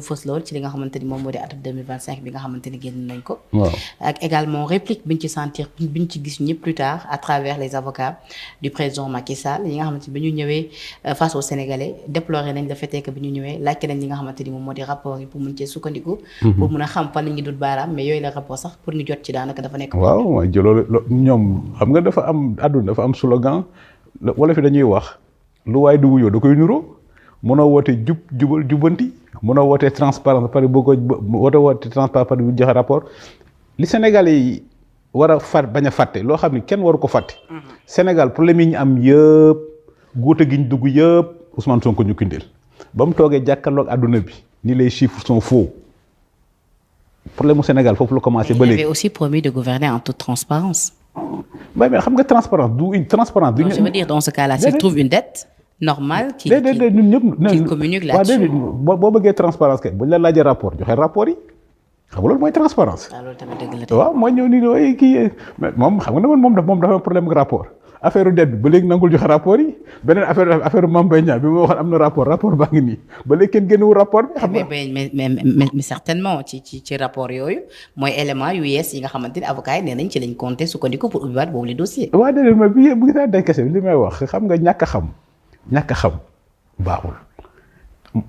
fës lool ci li nga xamante ni moom moo di atum 2025 bi nga xamante ni génn nañ ko. waaw ak également réplique biñ ci sentir biñ ci gis ñëpp plus tard à travers les avocats du président Macky Sall yi nga xamante ni bi ñu ñëwee face aux Sénégalais déploré nañ le fait que bi ñu ñëwee laajte nañ li nga xamante ni moom moo di rapport yi pour mun cee sukkandiku. pour mun a xam fan la ñuy dut baaraam mais yooyu la rapport sax pour ñu jot ci daanaka dafa nekk. waaw mooy jëloo ñoom xam nga dafa am àdduna dafa am slogan wala fi dañuy wax lu waay du wuyoo da koy nuroo mënoo woote jubal jubanti mënoo woote transparence pare boo ko woote transparence pare bu joxe rapport li Sénégalais yi war a bañ a fàtte loo xam ne kenn waru ko fàtte. Sénégal problème yi ñu am yëpp guute gi ñu dugg yëpp Ousmane Sonko ñu kindil ba mu toogee jàkkaarloog àdduna bi ni les chiffres sont faux problème mu Sénégal foofu la commencé. ba léegi il avait aussi promis de gouverner en toute transparence. mais xam nga transparence du une transparence. non, je veux dire dans ce cas-là s'il trouve une dette normale. qui ñun ñëpp communique là-dessus. boo bëggee transparence kay buñ la laajee rapport joxe rapport yi xam nga loolu mooy transparence. loolu tamit dëgg la waaw mooy ñëw nii waaye kii mais moom xam nga ne moom dafa am problème ak rapport affaire dette bi ba léegi nangul joxe rapport yi beneen affaire Mame Mbaye Niang bi ma waxoon am na rapport baa ngi nii ba léegi kenn génnewul rapport bi. xam nga mais certainement ci rapport yooyu mooy élément yu yees yi nga xamante ni avocats yi nee nañ ci lañ compter sukkandiku pour ubbiwaat boobu les dossiers. waaw déedéet mais bu ngi saa day kese li may wax xam nga ñàkk a xam baaxul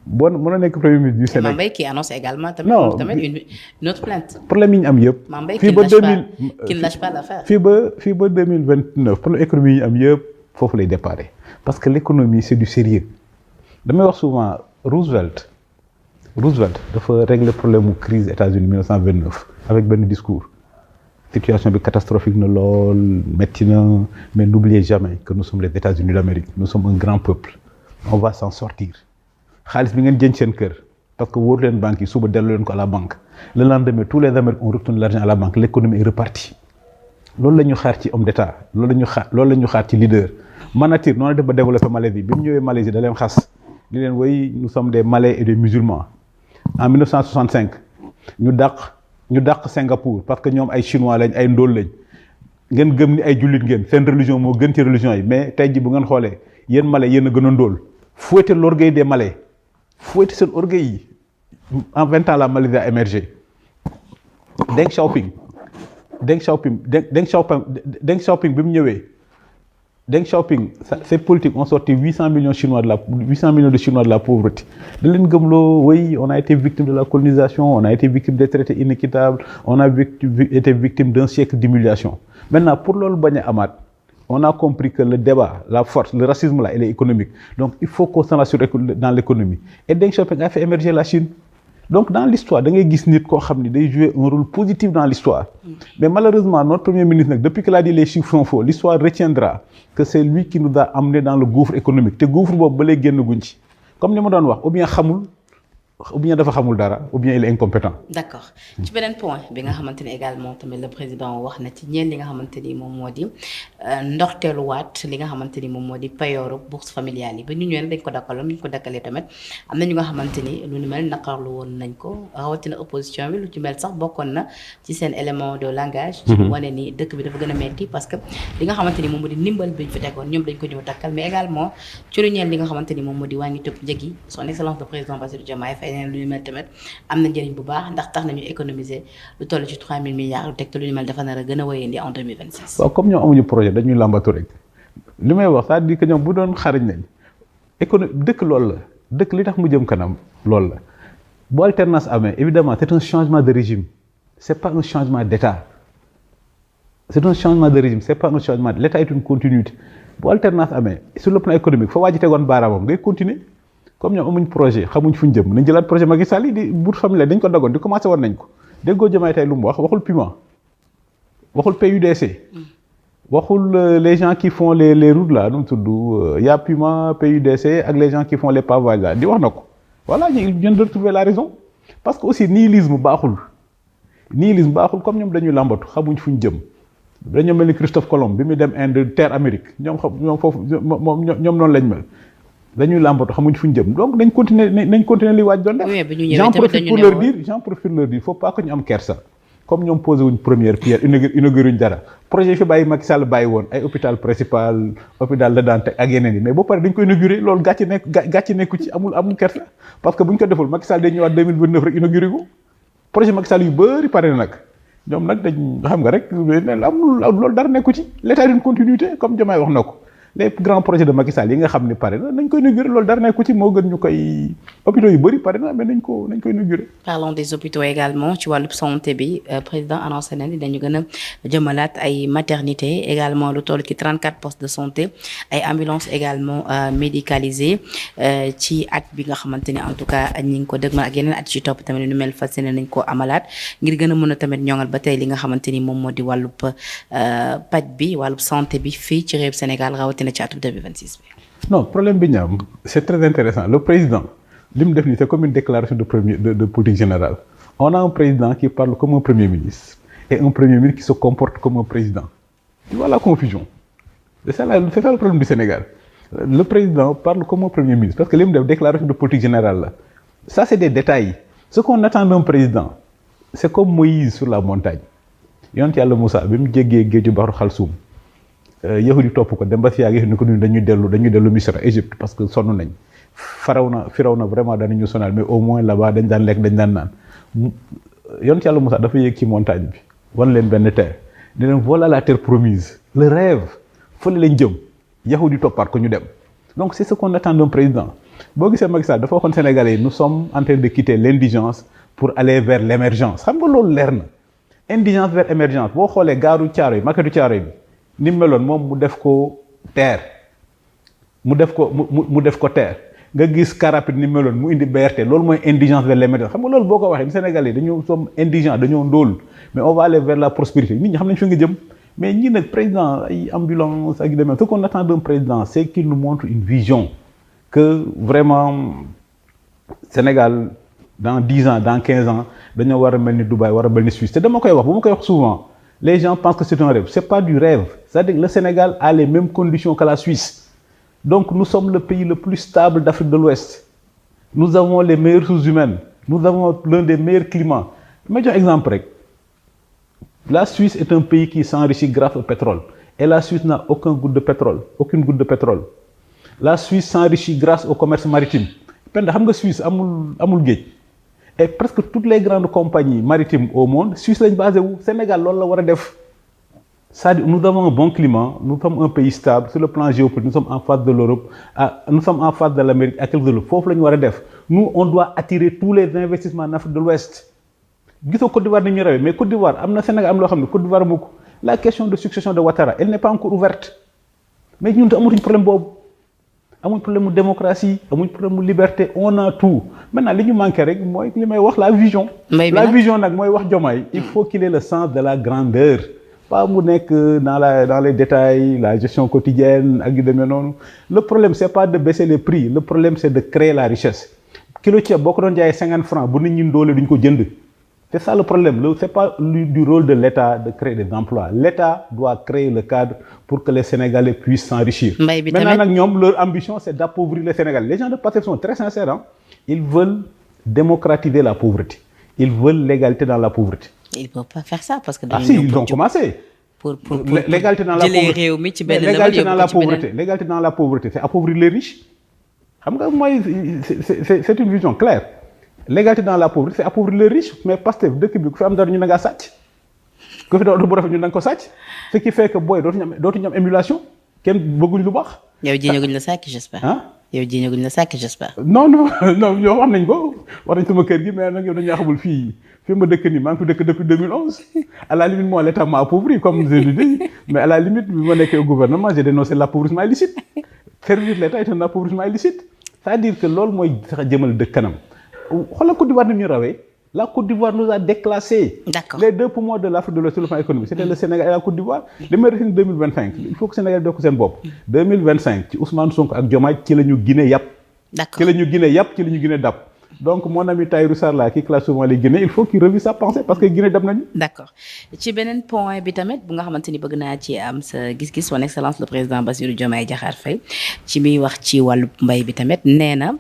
boo mën a nekk premier ministre du Sénégal. Mame Mbaye qui annonce également tamit une autre plainte. problème yi ñu am yëpp. Mame Mbaye fii ba 2000 qui ne lâche pas l'affaire. fii ba 2029 problème économie yi ñu am yëpp foofu lay déparé parce que l'économie c'est du sérieux damay wax souvent Roosevelt dafa régler problème mu crise États-Unis 1929 avec benn discours situation bi catastrophique na lool métti na mais n'oubliez jamais que nous sommes les États-Unis d'Amérique nous sommes un grand peuple on va s'en sortir xaalis bi ngeen jënd seen kër parce que wóor leen banque yi suba dellu leen ko à la banque le lendemain tous les Américains ont retourné l'argent à la banque l'économie est repartie loolu la ñu xaar ci homme d'État loolu la ñu xaar ci leader Mahathir noonu la def ba développer Malaisie bi mu ñëwee Malaisie da leen xas li leen woy nous sommes des Malais et des musulmans en 1965 ñu dàq Singapour parce que ñoom ay chinois lañ ay ndóol lañ ngeen gëm ni ay jullit ngeen seen religion moo gën ci religion yi mais tey ji bu ngeen xoolee yéen Malais yéen a gën a ndóol fouettez l'orgueil des Malais fouettez seen orgueil yi en 20 ans la Malaisie a émergé Deng Xiaoping bi mu ñëwee Deng Xiaoping ces politiques ont sorti 800 millions de Chinois de la pauvreté da leen gëmloo oui on a été victime de la colonisation on a été victime des traités inéquitables on a été victime d'un siècle d'humiliation maintenant pour loolu bañ a amaat on a compris que le débat la force le racisme là il est économique donc il faut qu'on s'en assure dans l'économie et Deng Xiaoping a fait émerger la Chine donc dans l'histoire da ngay gis nit koo xam ni day jouer un rôle positif dans l'histoire mais malheureusement notre premier ministre nag depuis qu'il a dit les chiffres sont faux l'histoire retiendra que c'est lui qui nous a amené dans le gouffre économique te gouffre boobu ba léegi génn guñ ci comme ni ma doon wax ou bien dafa xamul dara ou bien il est incompétent. d'accord ci beneen point bi nga xamante ni également tamit le président wax na ci ñeen li nga xamante ni moom moo di ndorteeluwaat li nga xamante ni moom moo di payooru bourse familiale yi ba ñu ñëwee dañ ko dakkaloon ñu ko dakkalee tamit am na ñu nga xamante ni lu ni mel naqarlu woon nañ ko rawatina opposition bi lu ci mel sax bokkoon na ci seen élément de langage. ci wane ni dëkk bi dafa gën a metti parce que li nga xamante ni moom moo di ndimbal bi ñu fi tegoon ñoom dañ ko ñëw dakkal mais également ci lu ñeel li nga xamante ni moom moo di wàññi tëb njëg yi son excellence le président Bassirou Diomaye Faye lu ñu mel tamit am na njëriñ bu baax ndax tax nañu économiser lu toll ci 3000 milliards lu teg te lu ñu mel dafa nar a gën a wéyandi en 2026. waaw comme ñoom amuñu projet dañuy làmbatu rek li may wax c'est-à-dire que ñoom bu doon xarañ nañ dëkk loolu la dëkk li tax mu jëm kanam loolu la bu alternance amee évidemment c'est un changement de régime c'est pas un changement d'état c'est un changement de régime c'est pas un changement l'état est une continuité bu alternance amee sur le plan économique fa waa ji tegoon baaraamam ngay continuer comme ñoom amuñ projet xamuñ fuñ jëm nañ jëlaat projet Macky Sall yi di bourse familiale dañ ko dagoon di commencé woon nañ ko déggoo Diomaye tey lu mu waxul PUMA waxul PUDC waxul les gens qui font les routes là nu mu tudd y a PUMA PUDC ak les gens qui font les pavages là di wax na ko voilà ñu viennent de retrouver la raison parce que aussi nihilisme baaxul comme ñoom dañuy làmbatu xamuñ fuñ jëm dañoo mel ni Christophe Colomb bi muy dem Inde terre Amérique ñoom foofu ñoom noonu lañ mel dañuy làmbatu xamuñ fuñ jëm donc nañ continuer li waaj doon def. j'en profite pour leur dire faut pas que ñu am kersa comme ñoom posé wuñ première pierre inauguré wuñ dara projet yi fi bàyyi Macky Sall bàyyi woon ay hôpital principal hôpital Le Dantec ak yeneen yi mais boo paree dañ ko inauguré loolu gàcce nekku ci amul kersa parce que bu ñu ko deful Macky Sall day ñëwaat 2029 rek inauguré ko projet Macky Sall yu bëri pare na nag ñoom nag dañ xam nga rek amul loolu dara nekku ci l'état d'une continuité comme Diomaye wax na ko les grands projets de Macky Sall yi nga xam ne pare na nañ ko inauguré loolu dara nekku ci moo gën ñu koy hôpitaux yu bëri pare na mais nañ ko inauguré. Parlons des hôpitaux également ci wàllu santé bi président annoncé na ni dañu gën a jëmalaat ay maternité également lu toll ci 34 postes de santé ay ambulances également médicalisées ci at bi nga xamante ni en tout cas ñi ngi ko dëgmal ak yeneen at ci topp tamit nu mel fas yéene nañ koo amalaat ngir gën a mën a tamit ñoŋal ba tey li nga xamante ni moom moo di wàllub paj bi wàllub santé bi fii ci réew Sénégal rawatina ci atum 2026 bi. non problème bi ñaam c'est très intéressant le président li mu def nii c'est comme une déclaration de politique générale on a un président qui parle comme un premier ministre et un premier ministre qui se comporte comme un président tu vois la confusion c'est ça le problème du Sénégal le président parle comme un premier ministre parce que li mu def déclaration de politique générale la ça c'est des détails ce qu'on attend d'un président c'est comme Moïse sur la montagne yonent Yàlla Moussa bi mu jéggee géeju Baxru Xalsum yahudi topp ko dem ba si yàgg ni ko dañuy dellu Misra Égypte parce que sonn nañ Firawna vraiment danañu sonal mais au moins là-bas dañ daan lekk dañ daan naan yonent Yàlla Moussa dafa yéeg ci montagne bi wan leen benn terre ne leen voilà la terre promise le rêve fële lañ jëm yahudi toppaat ko ñu dem donc c'est ce qu'on attend d'un président boo gisee Macky Sall dafa waxoon Sénégalais yi nous sommes en train de quitter l'indigence pour aller vers l'émergence xam nga loolu leer na indigence vers émergence boo xoolee gaaru Thiaroye maquette Thiaroye bi ni meloon moom mu def ko terre mu def ko terre nga gis car rapide ni meloon mu indi BRT loolu mooy indigence vers l'émergence xam nga loolu boo ko waxee ni Sénégalais dañoo sommes indigents dañoo ndóol mais on va aller vers la prospérité nit ñi xam nañ fi nga jëm mais ñi nag président ay ambulance ak demee ce qu'on attend d'un président c'est qu'il nous montre une vision que vraiment Sénégal dans 10 ans dans 15 ans dañoo war a mel ni Dubaï war a mel ni Suisse te dama koy wax bu ma koy wax souvent les gens pensent que c'est un rêve c'est pas du rêve c'est-à-dire que le Sénégal a les mêmes conditions que la Suisse donc nous sommes le pays le plus stable d'Afrique de l'Ouest nous avons les meilleures ressources humaines nous avons l'un des meilleurs climats ma jox exemple rek la Suisse est un pays qui s'enrichit grâce au pétrole et la Suisse n'a aucune goutte de pétrole la Suisse s'enrichit grâce au commerce maritime penda xam nga Suisse amul géej et presque toutes les grandes compagnies maritimes au monde Suisse lañ basé wu Sénégal loolu la war a def c'est-à-dire nous avons un bon climat nous sommes un pays stable sur le plan géopolitique nous sommes en face de l'Europe nous sommes en face de l'Amérique ak quelque chose foofu la ñu war a def nous on doit attirer tous les investissements en Afrique de l'Ouest gisoo Côte d'Ivoire ni ñu rawee mais Côte d'Ivoire am na Sénégal am loo xam ne Côte d'Ivoire mu ko la question de succession de Ouattara elle n'est pas encore ouverte mais ñun te amatuñ problème boobu amuñ problème mu démocratie amuñ problème mu liberté on a tout maintenant li ñu manqué rek mooy li may wax la vision la vision nag mooy wax Diomaye il faut qu'il ait le sens de la grandeur pas mu nekk dans les détails la gestion quotidienne ak yu demee noonu le problème c'est pas de baisser les prix le problème c'est de créer la richesse kilo ceeb boo ko doon jaayee 50 francs bu nit ñi doole duñ ko jënd c'est ça le problème c'est pas du rôle de l'État de créer des emplois l'État doit créer le cadre pour que les Sénégalais puissent s'enrichir maintenant nag ñoom leur ambition c'est d'appauvrir les Sénégalais les gens de Pastef sont très sincères hein ils veulent démocratiser la pauvreté ils veulent l'égalité dans la pauvreté ils peuvent pas faire ça parce que si ils ont commencé pour l'égalité dans la pauvreté l'égalité dans la pauvreté c'est appauvrir les riches xam nga mooy c'est une vision claire l'égalité dans la pauvreté c'est appauvrir les riches mais Pastef dëkk bi ku fi am dara ñu na ngaa sàcc ku fi doon bu rafet ñu na nga ko sàcc ce qui fait que booy dootuñu am émulation kenn bëgguñ lu baax. yow jiñaguñ la sàcc j'espère. yow jiñaguñ la sàcc j'espère. non yow wax nañ ko wax nañ sama kër gi mais nag yow dañoo xamul fii ma dëkk nii maa ngi fi dëkk depuis 2011 à la limite moi l'État m'a appauvri comme je le dis mais à la limite bi ma nekkee au gouvernement j'ai dénoncé l'appauvrissement illicite servir l'État est un appauvrissement illicite c'est-à-dire que loolu mooy sax jëmal dëkk kanam. xoolal Côte d'Ivoire ni ñu rawee la Côte d'Ivoire nous a déclassés. D'accord. Les deux poumons de l'Afrique de l'Ouest sur le plan économique c'était le Sénégal et la Côte d'Ivoire li may def ni 2025 il faut que Sénégal def ko seen bopp 2025 ci Ousmane Sonko ak Diomaye ci la ñu Guinée yàpp D'accord. ci la ñu Guinée yàpp ci la ñu Guinée dab donc mon ami Tahirou Sarr là qui classe souvent les Guinéens il faut qu'il revise sa pensée parce que Guinée dab nañu. D'accord ci beneen point bi tamit bu nga xamante ni bëgg naa ci am sa gis-gis son excellence le président Bassirou Diomaye Diakhar Faye ci muy wax ci wàllu mbay bi tamit nee na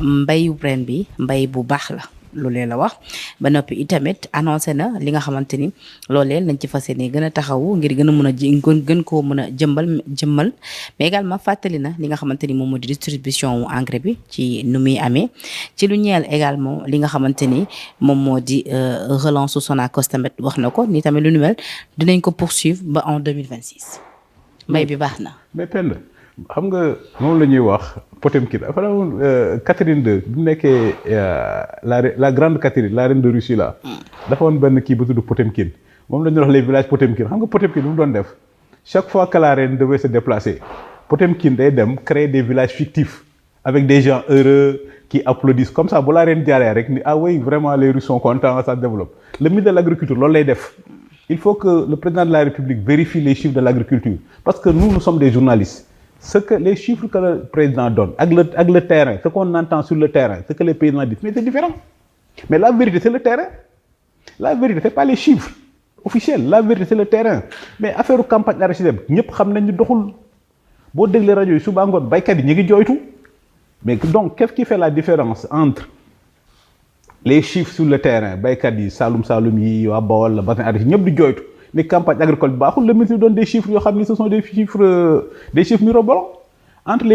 mbayu ren bi mbay bu baax la loolee la wax ba noppi itamit annoncé na li nga xamante ni loolee nañ ci fas yéene gën a taxawu ngir gën a mën a gën koo mën a jëmmal mais également fàttali na li nga xamante ni moom moo di distribution wu engrais bi ci nu muy amee ci lu ñeel également li nga xamante ni moom moo di relance Sonacos tamit wax na ko ni tamit lu nu mel dinañ ko poursuivre ba en 2026 mbay bi baax na. mais Penda xam nga moom la ñuy wax Potemkin dafa amoon Catherine II bu nekkee la grande Catherine la reine de Russie là. dafa woon benn kii bu tudd Potemkin moom la ñuy wax les villages Potemkin xam nga Potemkin lu mu doon def chaque fois que la reine devait se déplacer Potemkin day dem créer des villages fictifs avec des gens heureux qui applaudissent comme ça bu la reine jaaree rek ni ah oui vraiment les Russes sont contents ça se développe. Le ministre de l'agriculture loolu lay def il faut que le président de la République vérifie les chiffres de l'agriculture parce que nous sommes des journalistes. Ce que les chiffres que le président donne avec le terrain, ce qu'on entend sur le terrain, ce que les paysans disent, mais c'est différent. Mais la vérité, c'est le terrain. La vérité, c'est pas les chiffres officiels. La vérité, c'est le terrain. Mais affaire campagne arachidière, ñëpp xam nañ ni doxul. Boo déglee rajo yi suba ngoon baykat yi ñu ngi jooytu. Mais donc, qu'est-ce qui fait la différence entre les chiffres sur le terrain, baykat yi Saloum yi waa Bawol bassin arachidier ñëpp di jooytu. Les campagnes agricoles baaxul le ministre donne des chiffres yoo xam ni ce sont des chiffres mirobolants entre les